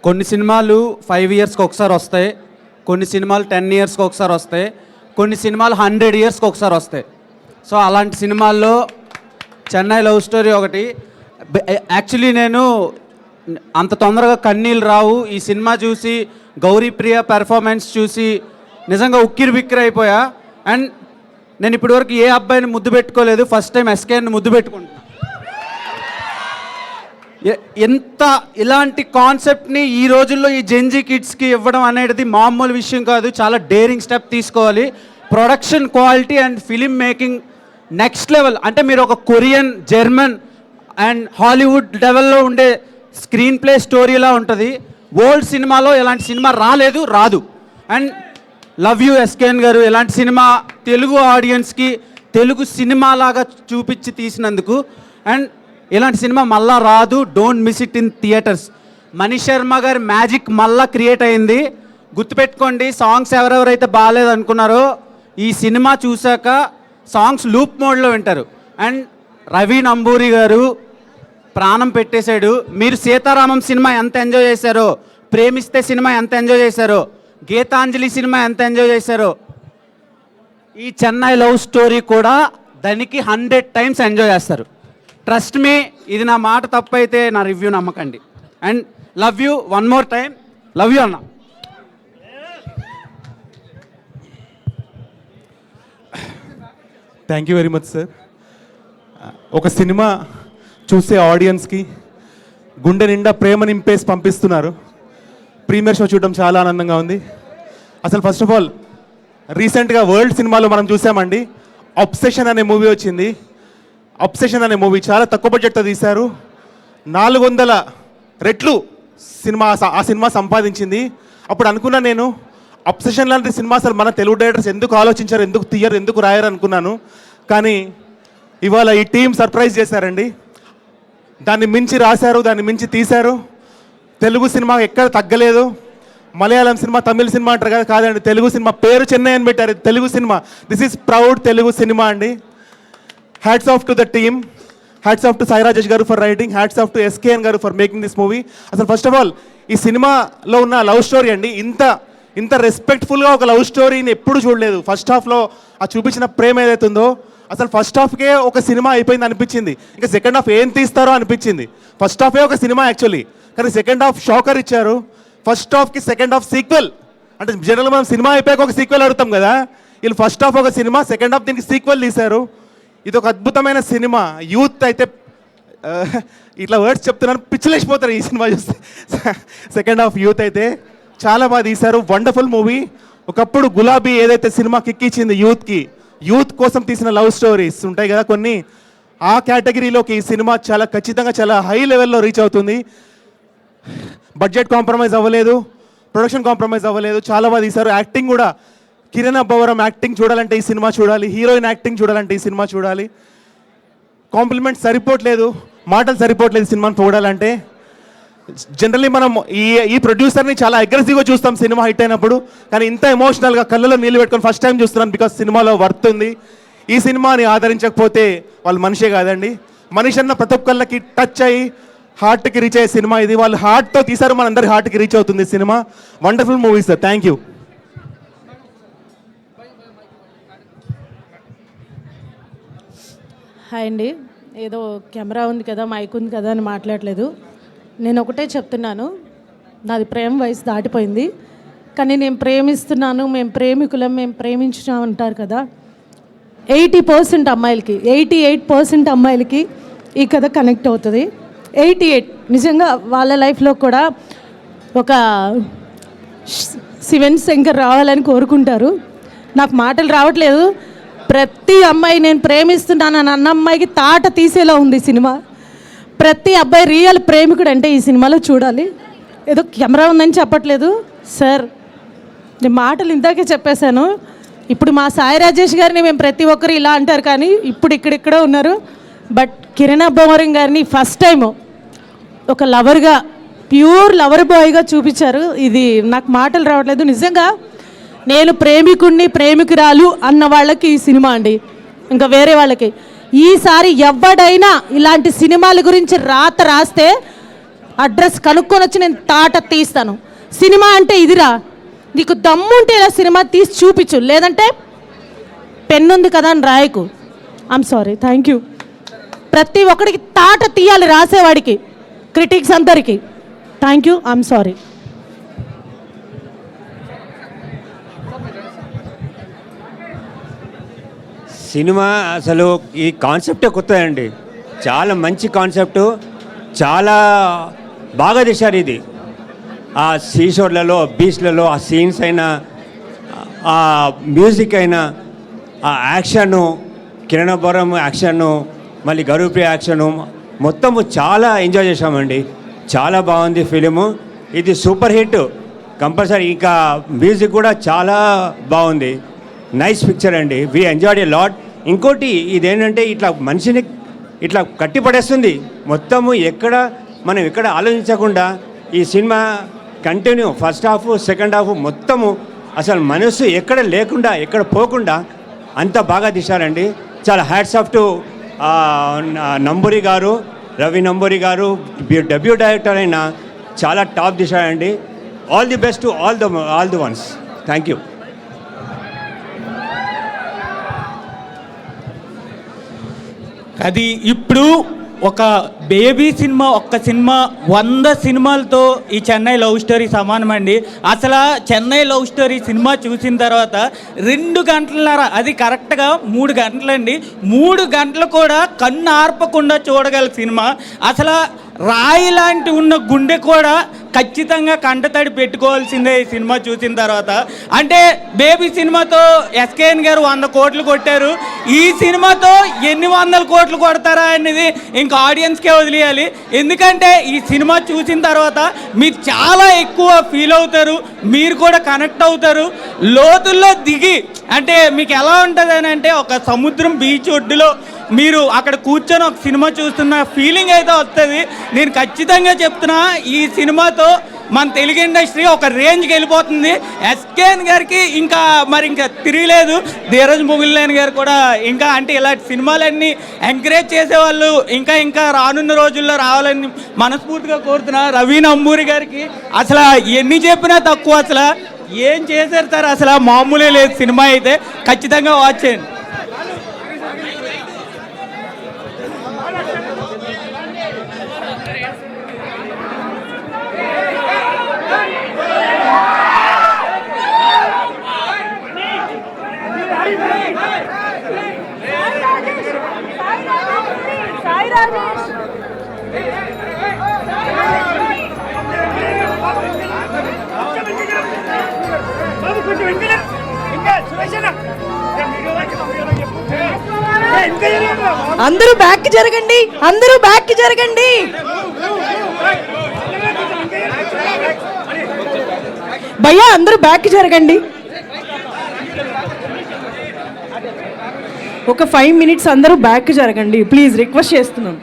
కొన్ని సినిమాలు 5 ఇయర్స్కి ఒకసారి వస్తాయి, కొన్ని సినిమాలు 10 ఇయర్స్కి ఒకసారి వస్తాయి, కొన్ని సినిమాలు 100 ఇయర్స్కి ఒకసారి వస్తాయి. సో అలాంటి సినిమాల్లో చెన్నై లవ్ స్టోరీ ఒకటి. యాక్చువల్లీ నేను అంత తొందరగా కన్నీళ్ళు రావు. ఈ సినిమా చూసి గౌరీప్రియ పెర్ఫార్మెన్స్ చూసి నిజంగా ఉక్కిరి బిక్కిరి అయిపోయా. అండ్ నేను ఇప్పటివరకు ఏ అబ్బాయిని ముద్దు పెట్టుకోలేదు, ఫస్ట్ టైం ఎస్కేని ముద్దు పెట్టుకుంటున్నా. ఎంత ఇలాంటి కాన్సెప్ట్ని ఈ రోజుల్లో ఈ జెన్జీ కిడ్స్కి ఇవ్వడం అనేది మామూలు విషయం కాదు. చాలా డేరింగ్ స్టెప్ తీసుకోవాలి. Production quality and film making next level. అంటే మీరు ఒక కొరియన్, జర్మన్ అండ్ హాలీవుడ్ లెవెల్లో ఉండే స్క్రీన్ ప్లే స్టోరీలా ఉంటుంది. వరల్డ్ సినిమాలో ఇలాంటి సినిమా రాదు. అండ్ లవ్ యూ ఎస్కేఎన్ గారు, ఇలాంటి సినిమా తెలుగు ఆడియన్స్కి తెలుగు సినిమాలాగా చూపించి తీసినందుకు. అండ్ ఇలాంటి సినిమా మళ్ళా రాదు. Don't miss it in theatres. Manish Sharma గారి మ్యాజిక్ మళ్ళా క్రియేట్ అయింది. గుర్తుపెట్టుకోండి, సాంగ్స్ ఎవరెవరైతే బాగాలేదు అనుకున్నారో ఈ సినిమా చూశాక సాంగ్స్ లూప్ మోడ్లో వింటారు. అండ్ రవి నంబూరి గారు ప్రాణం పెట్టేశాడు. మీరు సీతారామం సినిమా ఎంత ఎంజాయ్ చేశారో, ప్రేమిస్తే సినిమా ఎంత ఎంజాయ్ చేశారో, గీతాంజలి సినిమా ఎంత ఎంజాయ్ చేశారో, ఈ చెన్నై లవ్ స్టోరీ కూడా దానికి 100 టైమ్స్ ఎంజాయ్ చేస్తారు. ట్రస్ట్ మీ, ఇది నా మాట తప్పైతే నా రివ్యూ నమ్మకండి. And love you one more time. Love you అన్న. Thank you very much sir. ఒక సినిమా చూసే ఆడియన్స్కి గుండె నిండా ప్రేమ నింపేసి పంపిస్తున్నారు. ప్రీమియర్ షో చూడడం చాలా ఆనందంగా ఉంది. అసలు ఫస్ట్ ఆఫ్ ఆల్ రీసెంట్గా వరల్డ్ సినిమాలో మనం చూసామండి, అబ్సెషన్ అనే మూవీ వచ్చింది. అబ్సెషన్ అనే మూవీ చాలా తక్కువ బడ్జెట్తో తీశారు. 400 రెట్లు ఆ సినిమా సంపాదించింది. అప్పుడు అనుకున్నా నేను, అబ్సెషన్ లాంటి సినిమా అసలు మన తెలుగు డైరెక్టర్స్ ఎందుకు ఆలోచించారు, ఎందుకు తీయరు, ఎందుకు రాయరు అనుకున్నాను. కానీ ఇవాళ ఈ టీం సర్ప్రైజ్ చేశారండి. దాన్ని మించి రాశారు, దాన్ని మించి తీశారు. తెలుగు సినిమా ఎక్కడ తగ్గలేదు. మలయాళం సినిమా, తమిళ సినిమా అంటారు కదా, కాదండి, తెలుగు సినిమా పేరు చెన్నై అని పెట్టారు. Telugu cinema, this is proud Telugu cinema అండి. Hats off to the team, hats off to Sai Rajesh గారు for writing, hats off to SKN గారు ఫర్ మేకింగ్ దిస్ మూవీ. అసలు ఫస్ట్ ఆఫ్ ఆల్ ఈ సినిమాలో ఉన్న లవ్ స్టోరీ అండి, ఇంత రెస్పెక్ట్ఫుల్గా ఒక లవ్ స్టోరీని ఎప్పుడు చూడలేదు. ఫస్ట్ హాఫ్లో ఆ చూపించిన ప్రేమ ఏదైతే ఉందో, అసలు ఫస్ట్ హాఫ్కే ఒక సినిమా అయిపోయింది అనిపించింది. ఇంకా సెకండ్ హాఫ్ ఏం తీస్తారో అనిపించింది. ఫస్ట్ హాఫే ఒక సినిమా యాక్చువల్లీ, కానీ సెకండ్ హాఫ్ షాకర్ ఇచ్చారు. ఫస్ట్ హాఫ్కి సెకండ్ హాఫ్ సీక్వెల్. అంటే జనరల్గా మనం సినిమా అయిపోయాక ఒక సీక్వెల్ అడుగుతాం కదా, వీళ్ళు ఫస్ట్ హాఫ్ ఒక సినిమా, సెకండ్ హాఫ్ దీనికి సీక్వెల్ తీశారు. ఇది ఒక అద్భుతమైన సినిమా. యూత్ అయితే ఇట్లా వర్డ్స్ చెప్తున్నాను, పిచ్చిలేసిపోతారు ఈ సినిమా చూస్తే. సెకండ్ హాఫ్ యూత్ అయితే చాలా బాగా తీశారు. Wonderful movie. ఒకప్పుడు గులాబీ ఏదైతే సినిమా కిక్ ఇచ్చింది యూత్కి, యూత్ కోసం తీసిన లవ్ స్టోరీస్ ఉంటాయి కదా కొన్ని, ఆ కేటగిరీలోకి ఈ సినిమా చాలా ఖచ్చితంగా చాలా హై లెవెల్లో రీచ్ అవుతుంది. బడ్జెట్ కాంప్రమైజ్ అవ్వలేదు, ప్రొడక్షన్ కాంప్రమైజ్ అవ్వలేదు, చాలా బాగా తీశారు. యాక్టింగ్ కూడా, కిరణ్ అబ్బవరం యాక్టింగ్ చూడాలంటే ఈ సినిమా చూడాలి, హీరోయిన్ యాక్టింగ్ చూడాలంటే ఈ సినిమా చూడాలి. కాంప్లిమెంట్ సరిపోవట్లేదు, మాటలు సరిపోవట్లేదు సినిమాని చూడాలంటే. జనరల్లీ మనం ఈ ప్రొడ్యూసర్ని చాలా అగ్రెసివ్గా చూస్తాం సినిమా హిట్ అయినప్పుడు, కానీ ఇంత ఎమోషనల్గా కళ్ళలో నీళ్ళు పెట్టుకొని ఫస్ట్ టైం చూస్తున్నాను. బికాస్ సినిమాలో వర్త్ ఉంది. ఈ సినిమాని ఆదరించకపోతే వాళ్ళు మనిషే కాదండి. మనిషి అన్న ప్రతి ఒక్కళ్ళకి టచ్ అయ్యి హార్ట్కి రీచ్ అయ్యే సినిమా ఇది. వాళ్ళు హార్ట్తో తీశారు, మనందరి హార్ట్కి రీచ్ అవుతుంది cinema. Wonderful movie sir, thank you. Hi అండి. ఏదో కెమెరా ఉంది కదా, మైక్ ఉంది కదా అని మాట్లాడలేదు. నేను ఒకటే చెప్తున్నాను, నాది ప్రేమ వయసు దాటిపోయింది, కానీ నేను ప్రేమిస్తున్నాను, మేము ప్రేమికులం, మేము ప్రేమించున్నాం అంటారు కదా. 80% అమ్మాయిలకి, 88% అమ్మాయిలకి ఈ కథ కనెక్ట్ అవుతుంది. 88 నిజంగా వాళ్ళ లైఫ్లో కూడా ఒక శివన్ శంకర్ రావాలని కోరుకుంటారు. నాకు మాటలు రావట్లేదు. ప్రతి అమ్మాయి నేను ప్రేమిస్తున్నాను అని అన్న అమ్మాయికి తాట తీసేలా ఉంది సినిమా. ప్రతి అబ్బాయి రియల్ ప్రేమికుడు అంటే ఈ సినిమాలో చూడాలి. ఏదో కెమెరా ఉందని చెప్పట్లేదు సార్, నేను మాటలు ఇందాకే చెప్పేశాను. ఇప్పుడు మా సాయి రాజేష్ గారిని మేము ప్రతి ఒక్కరు ఇలా అంటారు, కానీ ఇప్పుడు ఇక్కడిక్కడ ఉన్నారు. బట్ కిరణ్ అబ్బవరం గారిని ఫస్ట్ టైం ఒక లవర్గా, ప్యూర్ లవర్ బాయ్గా చూపించారు. ఇది నాకు మాటలు రావట్లేదు. నిజంగా నేను ప్రేమికుడిని, ప్రేమికురాలు అన్న వాళ్ళకి ఈ సినిమా అండి, ఇంకా వేరే వాళ్ళకి. ఈసారి ఎవడైనా ఇలాంటి సినిమాల గురించి రాస్తే అడ్రస్ కనుక్కొని వచ్చి నేను తాట తీస్తాను. సినిమా అంటే ఇదిరా, నీకు దమ్ముంటే ఇలా సినిమా తీసి చూపించు, లేదంటే పెన్నుంది కదా అని రాయకు. I'm sorry, thank you. ప్రతి ఒక్కడికి తాట తీయాలి, రాసేవాడికి, క్రిటిక్స్ అందరికీ. Thank you, I'm sorry. Cinema అసలు ఈ కాన్సెప్టే కొత్తదండి, చాలా మంచి కాన్సెప్టు, చాలా బాగా తీశారు ఇది. ఆ సీషోర్లలో, బీచ్లలో ఆ సీన్స్ అయినా, ఆ మ్యూజిక్ అయినా, ఆ యాక్షను, కిరణబరం యాక్షను, మళ్ళీ గరుప్రియ యాక్షను, మొత్తము చాలా ఎంజాయ్ చేశామండి. చాలా బాగుంది ఫిలిము, ఇది సూపర్ హిట్ కంపల్సరీ. ఇంకా మ్యూజిక్ కూడా చాలా బాగుంది, నైస్ పిక్చర్ అండి. We enjoyed a lot. ఇంకోటి ఇదేంటంటే ఇట్లా మనిషిని ఇట్లా కట్టిపడేస్తుంది మొత్తము, మనం ఎక్కడ ఆలోచించకుండా ఈ cinema continue, first half second half మొత్తము అసలు మనసు ఎక్కడ లేకుండా, ఎక్కడ పోకుండా అంత బాగా తీశారండి. చాలా హ్యాట్స్ ఆఫ్ టు నంబూరి గారు, రవి నంబూరి గారు, డెబ్యూ డైరెక్టర్ అయినా చాలా టాప్ తీశారండి. All the best to all the ones. Thank you. అది ఇప్పుడు ఒక బేబీ సినిమా, ఒక్క సినిమా 100 సినిమాలతో ఈ చెన్నై లవ్ స్టోరీ సమానమండి. అసలు చెన్నై లవ్ స్టోరీ సినిమా చూసిన తర్వాత 2 గంటలన్నర, అది కరెక్ట్గా 3 గంటలండి. 3 గంటలు కూడా కన్ను ఆర్పకుండా చూడగల సినిమా. అసలు రాయి లాంటి ఉన్న గుండె కూడా ఖచ్చితంగా కంటతడి పెట్టుకోవాల్సిందే ఈ సినిమా చూసిన తర్వాత. అంటే బేబీ సినిమాతో ఎస్కేఎన్ గారు 100 కోట్లు కొట్టారు, ఈ సినిమాతో ఎన్ని 100 కోట్లు కొడతారా అనేది ఇంకా ఆడియన్స్కే వదిలేయాలి. ఎందుకంటే ఈ సినిమా చూసిన తర్వాత మీరు చాలా ఎక్కువ ఫీల్ అవుతారు, మీరు కూడా కనెక్ట్ అవుతారు, లోతుల్లో దిగి. అంటే మీకు ఎలా ఉంటుంది అని అంటే, ఒక సముద్రం బీచ్ ఒడ్డులో మీరు అక్కడ కూర్చొని ఒక సినిమా చూస్తున్న ఫీలింగ్ అయితే వస్తుంది. నేను ఖచ్చితంగా చెప్తున్నా, ఈ సినిమాతో మన తెలుగు ఇండస్ట్రీ ఒక రేంజ్కి వెళ్ళిపోతుంది. ఎస్కేఎన్ గారికి ఇంకా తిరగలేదు, ధీరజ్ మొగిలినేని గారు కూడా ఇంకా, అంటే ఇలాంటి సినిమాలన్నీ ఎంకరేజ్ చేసేవాళ్ళు ఇంకా రానున్న రోజుల్లో రావాలని మనస్ఫూర్తిగా కోరుతున్నా. రవి నంబూరి గారికి అసలు ఎన్ని చెప్పినా తక్కువ, అసలు ఏం చేశారు సార్, అసలు మామూలే లేదు. సినిమా అయితే ఖచ్చితంగా వాచ్ చేయండి. అందరూ బ్యాక్ జరగండి, అందరూ బ్యాక్ జరగండి. భయ్యా అందరూ బ్యాక్ జరగండి. ఒక 5 minutes అందరూ బ్యాక్ జరగండి ప్లీజ్, రిక్వెస్ట్ చేస్తున్నాం.